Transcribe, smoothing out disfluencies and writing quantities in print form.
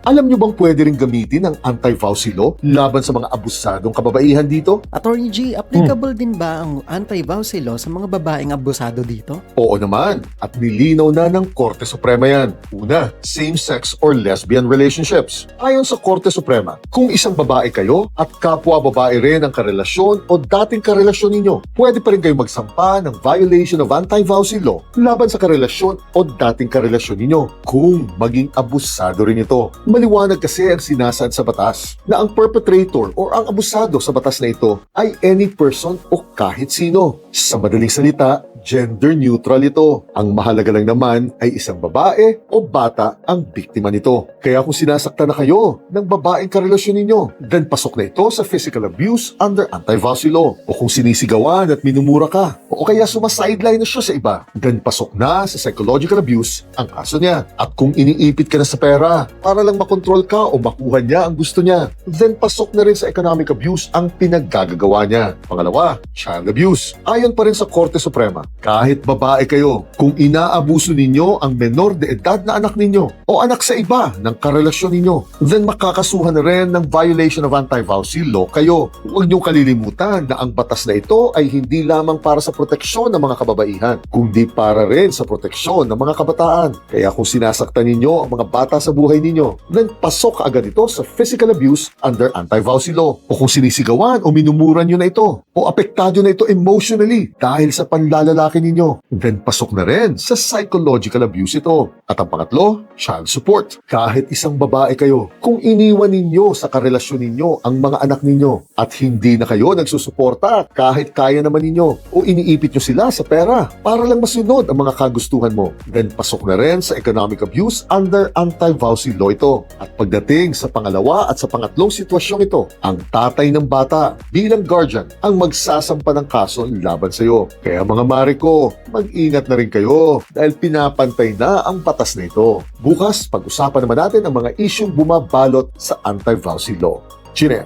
Alam nyo bang pwede rin gamitin ang anti-vowsy law laban sa mga abusadong kababaihan dito? Attorney G, applicable din ba ang anti-vowsy law sa mga babaeng abusado dito? Oo naman, at nilinaw na ng Korte Suprema yan. Una, same-sex or lesbian relationships. Ayon sa Korte Suprema, kung isang babae kayo at kapwa babae rin ang karelasyon o dating karelasyon ninyo, pwede pa rin kayo magsampa ng violation of anti-vowsy law laban sa karelasyon o dating karelasyon ninyo kung maging abusado rin ito. Maliwanag kasi ang sinasaad sa batas na ang perpetrator o ang abusado sa batas na ito ay any person o kahit sino. Sa madaling salita, gender neutral ito. Ang mahalaga lang naman ay isang babae o bata ang biktima nito. Kaya kung sinasaktan na kayo ng babaeng karelasyon ninyo, then pasok na ito sa physical abuse under anti-vowsy law. O kung sinisigawan at minumura ka, o kaya sumasideline na siya sa iba, then pasok na sa psychological abuse ang kaso niya. At kung iniipit ka na sa pera para lang makontrol ka o makuha niya ang gusto niya, then pasok na rin sa economic abuse ang pinaggagawa niya. Pangalawa, child abuse. Ayon pa rin sa Korte Suprema, kahit babae kayo, kung inaabuso ninyo ang menor de edad na anak ninyo o anak sa iba ng karelasyon ninyo, then makakasuhan na rin ng violation of anti-vowsy law kayo. Huwag niyong kalilimutan na ang batas na ito ay hindi lamang para sa proteksyon ng mga kababaihan, kundi para rin sa proteksyon ng mga kabataan. Kaya kung sinasaktan ninyo ang mga bata sa buhay ninyo, then pasok agad ito sa physical abuse under anti-vowsy law. O kung sinisigawan o minumura nyo na ito, o apektado na ito emotionally dahil sa panlalalaki ninyo, then pasok na rin sa psychological abuse ito. At ang pangatlo, child support. Kahit isang babae kayo, kung iniwan ninyo sa karelasyon ninyo ang mga anak ninyo at hindi na kayo nagsusuporta kahit kaya naman ninyo o iniipit nyo sila sa pera para lang masunod ang mga kagustuhan mo, then pasok na rin sa economic abuse under anti-vowsy law ito. At pagdating sa pangalawa at sa pangatlong sitwasyong ito, ang tatay ng bata bilang guardian ang magsasampa ng kaso laban sa iyo. Kaya mga mare ko, mag-ingat na rin kayo dahil pinapantay na ang batas na ito. Bukas, pag-usapan naman natin ang mga isyong bumabalot sa anti-vowsy law. Chine!